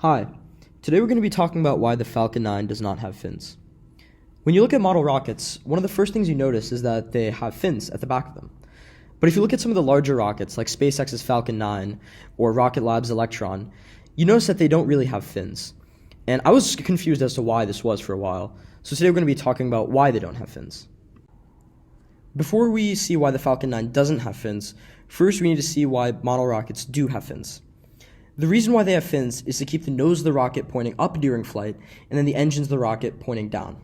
Hi, today we're going to be talking about why the Falcon 9 does not have fins. When you look at model rockets, one of the first things you notice is that they have fins at the back of them. But if you look at some of the larger rockets, like SpaceX's Falcon 9 or Rocket Lab's Electron, you notice that they don't really have fins. And I was confused as to why this was for a while, so today we're going to be talking about why they don't have fins. Before we see why the Falcon 9 doesn't have fins, first we need to see why model rockets do have fins. The reason why they have fins is to keep the nose of the rocket pointing up during flight and then the engines of the rocket pointing down.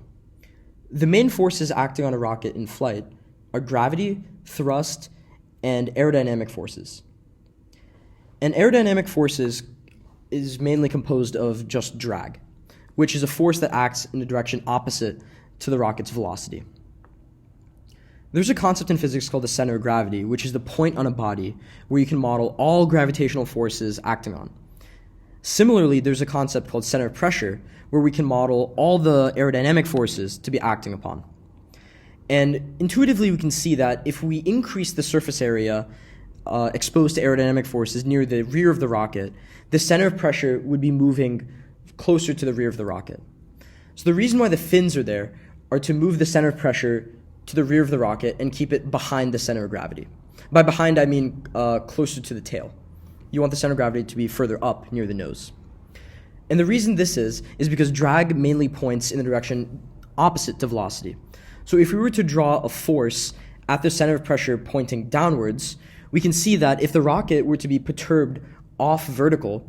The main forces acting on a rocket in flight are gravity, thrust, and aerodynamic forces. And aerodynamic forces is mainly composed of just drag, which is a force that acts in a direction opposite to the rocket's velocity. There's a concept in physics called the center of gravity, which is the point on a body where you can model all gravitational forces acting on. Similarly, there's a concept called center of pressure, where we can model all the aerodynamic forces to be acting upon. And intuitively, we can see that if we increase the surface area exposed to aerodynamic forces near the rear of the rocket, the center of pressure would be moving closer to the rear of the rocket. So the reason why the fins are there are to move the center of pressure to the rear of the rocket and keep it behind the center of gravity. By behind, I mean closer to the tail. You want the center of gravity to be further up near the nose. And the reason this is because drag mainly points in the direction opposite to velocity. So if we were to draw a force at the center of pressure pointing downwards, we can see that if the rocket were to be perturbed off vertical,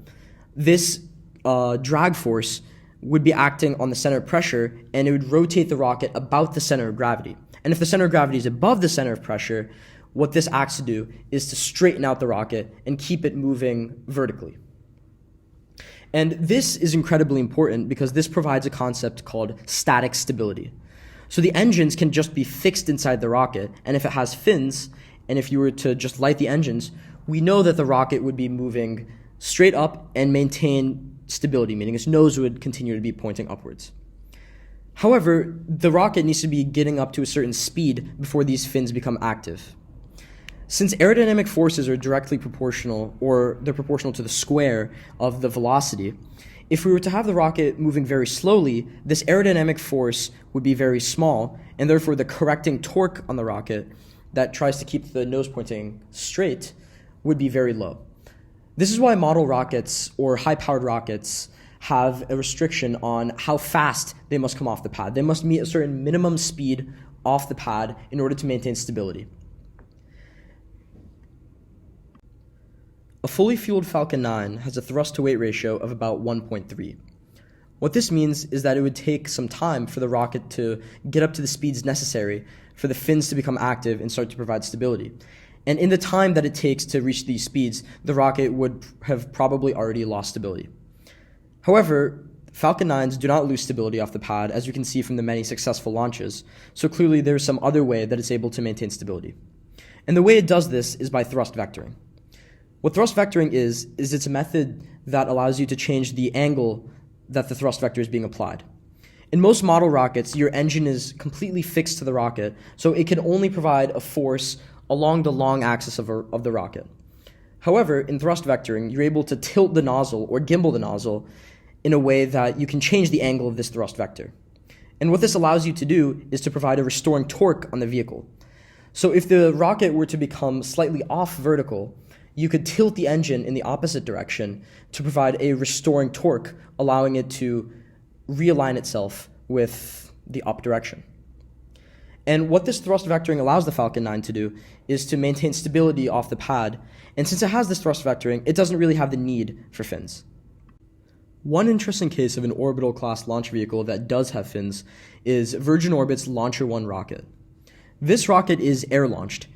this drag force would be acting on the center of pressure, and it would rotate the rocket about the center of gravity. And if the center of gravity is above the center of pressure, what this acts to do is to straighten out the rocket and keep it moving vertically. And this is incredibly important because this provides a concept called static stability. So the engines can just be fixed inside the rocket, and if it has fins, and if you were to just light the engines, we know that the rocket would be moving straight up and maintain stability, meaning its nose would continue to be pointing upwards. However, the rocket needs to be getting up to a certain speed before these fins become active. Since aerodynamic forces are directly proportional, or they're proportional to the square of the velocity, if we were to have the rocket moving very slowly, this aerodynamic force would be very small, and therefore the correcting torque on the rocket that tries to keep the nose pointing straight would be very low. This is why model rockets or high-powered rockets have a restriction on how fast they must come off the pad. They must meet a certain minimum speed off the pad in order to maintain stability. A fully fueled Falcon 9 has a thrust-to-weight ratio of about 1.3. What this means is that it would take some time for the rocket to get up to the speeds necessary for the fins to become active and start to provide stability. And in the time that it takes to reach these speeds, the rocket would have probably already lost stability. However, Falcon 9s do not lose stability off the pad, as you can see from the many successful launches, so clearly there's some other way that it's able to maintain stability. And the way it does this is by thrust vectoring. What thrust vectoring is it's a method that allows you to change the angle that the thrust vector is being applied. In most model rockets, your engine is completely fixed to the rocket, so it can only provide a force along the long axis of the rocket. However, in thrust vectoring, you're able to tilt the nozzle or gimbal the nozzle in a way that you can change the angle of this thrust vector. And what this allows you to do is to provide a restoring torque on the vehicle. So if the rocket were to become slightly off vertical, you could tilt the engine in the opposite direction to provide a restoring torque, allowing it to realign itself with the up direction. And what this thrust vectoring allows the Falcon 9 to do is to maintain stability off the pad, and since it has this thrust vectoring, it doesn't really have the need for fins. One interesting case of an orbital class launch vehicle that does have fins is Virgin Orbit's Launcher 1 rocket. This rocket is air-launched,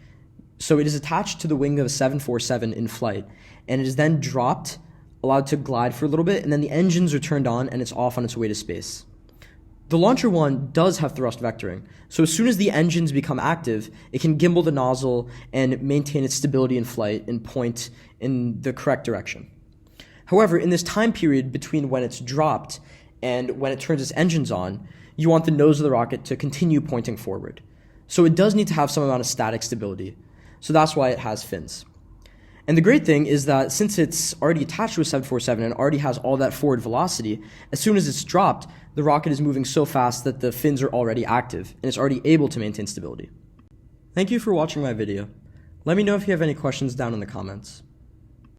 so it is attached to the wing of a 747 in flight, and it is then dropped, allowed to glide for a little bit, and then the engines are turned on and it's off on its way to space. The Launcher 1 does have thrust vectoring, so as soon as the engines become active, it can gimbal the nozzle and maintain its stability in flight and point in the correct direction. However, in this time period between when it's dropped and when it turns its engines on, you want the nose of the rocket to continue pointing forward. So it does need to have some amount of static stability. So that's why it has fins. And the great thing is that since it's already attached to a 747 and already has all that forward velocity, as soon as it's dropped, the rocket is moving so fast that the fins are already active and it's already able to maintain stability. Thank you for watching my video. Let me know if you have any questions down in the comments.